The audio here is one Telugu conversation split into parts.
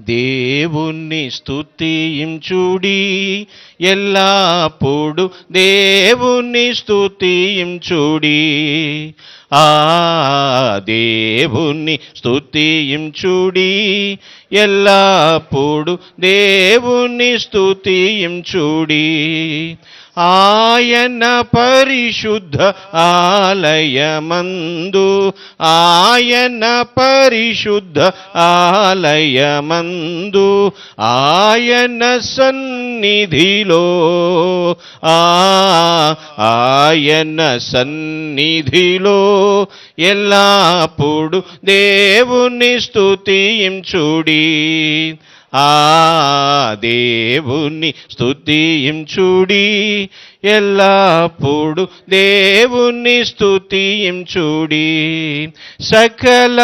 దేవుణ్ణి స్తుతించుడి, ఎల్లప్పుడు దేవుణ్ణి స్తుతించుడి. దేవుణ్ణి స్తుతించుడి, ఎల్లప్పుడు దేవుణ్ణి స్తుతించుడి. ఆయన పరిశుద్ధ ఆలయమందు, ఆయన పరిశుద్ధ ఆలయమందు, ఆయన సన్నిధిలో, ఆయన సన్నిధిలో ఎల్లప్పుడు దేవుని స్తుతించుడి. దేవుని స్తుతించుడి, ఎల్లప్పుడు దేవుని స్తుతించుడి. సకల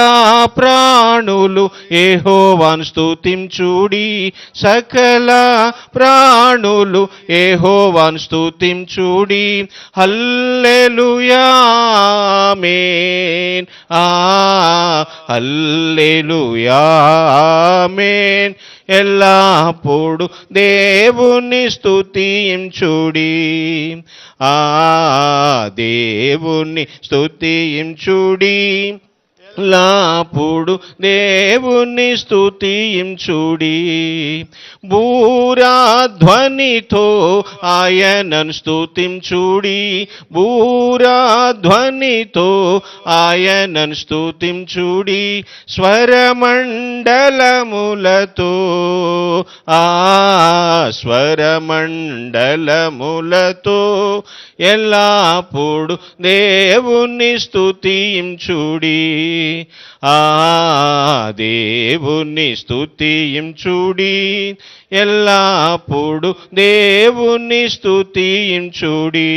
ప్రాణులు యెహోవాను స్తుతించుడి, సకల ప్రాణులు యెహోవాను స్తుతించుడి. హల్లెలూయా ఆమేన్, హల్లెలూయా ఆమేన్. ఎల్లప్పుడు దేవుని స్తుతించుడి, దేవుని స్తుతించుడి, ఎల్లప్పుడు దేవుని స్తుతించుడి. బూరాధ్వనితో ఆయనను స్తుతించుడి, బూరాధ్వనితో ఆయనను స్తుతించుడి. స్వరమండలములతో, స్వరమండలములతో ఎల్లప్పుడు దేవుని స్తుతించుడి, దేవుని స్తుతించుడి, ఎల్లప్పుడు దేవుని స్తుతించుడి.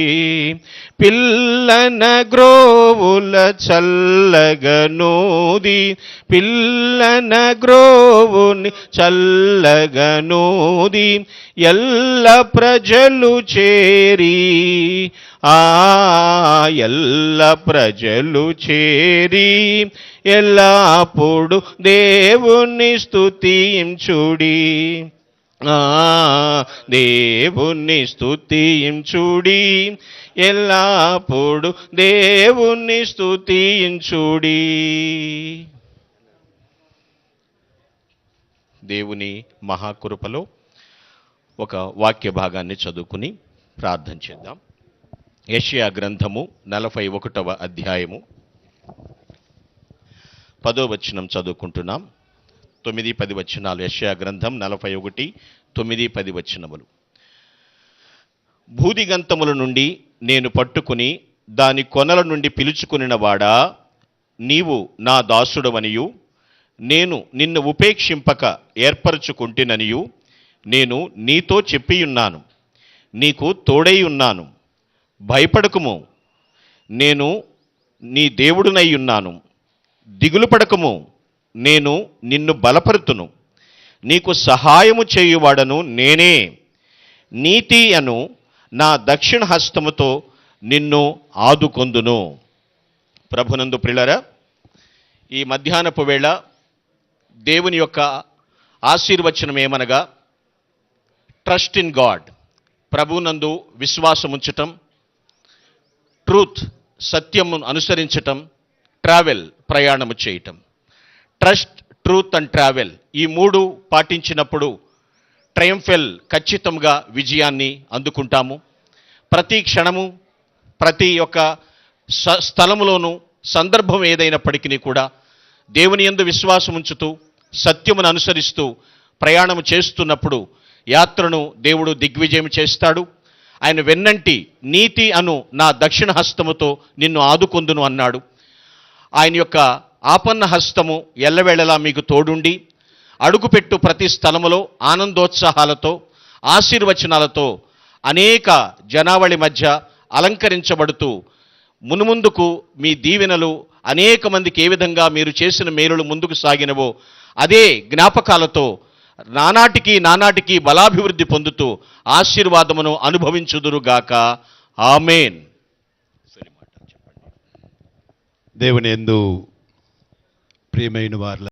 పిల్లన గ్రోవుల చల్లగనూది, పిల్లన గ్రోవుని చల్లగనూది, ఎల్ల ప్రజలు చేరి, ఎల్ల ప్రజలు చేరి ఎల్లప్పుడు దేవుని స్తుతించుడి, దేవుని స్తుతించుడి, ఎల్లప్పుడు దేవుని స్తుతించుడి. దేవుని మహాకృపలో ఒక వాక్య భాగాన్ని చదువుకుని ప్రార్థన చేద్దాం. యెషయా గ్రంథము 41వ అధ్యాయము 10వ వచనం చదువుకుంటున్నాం. 9-10 వచనాలు. యెషయా గ్రంథం 41, 9-10 వచనములు. భూదిగంతముల నుండి నేను పట్టుకుని దాని కొనల నుండి పిలుచుకునిన వాడా, నీవు నా దాసుడవనియు నేను నిన్ను ఉపేక్షింపక ఏర్పరచుకుంటేననియు నేను నీతో చెప్పియున్నాను. నీకు తోడై ఉన్నాను, భయపడకుము, నేను నీ దేవుడునై ఉన్నాను. దిగులు పడకము, నేను నిన్ను బలపరుతును. నీకు సహాయము చేయువాడను నేనే. నీతి అను నా దక్షిణ హస్తముతో నిన్ను ఆదుకొందును. ప్రభునందు ప్రియులారా, ఈ మధ్యాహ్నపు వేళ దేవుని యొక్క ఆశీర్వచనం ఏమనగా, ట్రస్ట్ ఇన్ గాడ్, ప్రభునందు విశ్వాసముంచటం, ట్రూత్ సత్యము అనుసరించటం, ట్రావెల్ ప్రయాణము చేయటం. ట్రస్ట్, ట్రూత్ అండ్ ట్రావెల్, ఈ మూడు పాటించినప్పుడు ట్రయంఫెల్ ఖచ్చితంగా విజయాన్ని అందుకుంటాము. ప్రతి క్షణము, ప్రతి ఒక్క స్థలములోనూ, సందర్భం ఏదైనప్పటికీ కూడా దేవుని యందు విశ్వాసం ఉంచుతూ సత్యమును అనుసరిస్తూ ప్రయాణము చేస్తున్నప్పుడు యాత్రను దేవుడు దిగ్విజయం చేస్తాడు. ఆయన వెన్నంటి నీతి అను నా దక్షిణ హస్తముతో నిన్ను ఆదుకొందును అన్నాడు. ఆయన యొక్క ఆపన్న హస్తము ఎల్లవేళలా మీకు తోడుండి అడుగుపెట్టు ప్రతి స్థలములో ఆనందోత్సాహాలతో, ఆశీర్వచనాలతో అనేక జనావళి మధ్య అలంకరించబడుతూ మునుముందుకు మీ దీవెనలు అనేక మందికి ఏ విధంగా మీరు చేసిన మేలులు ముందుకు సాగినవో అదే జ్ఞాపకాలతో నానాటికి బలాభివృద్ధి పొందుతూ ఆశీర్వాదమును అనుభవించుదురుగాక. ఆమేన్. దేవుని యందు ప్రియమైన వారు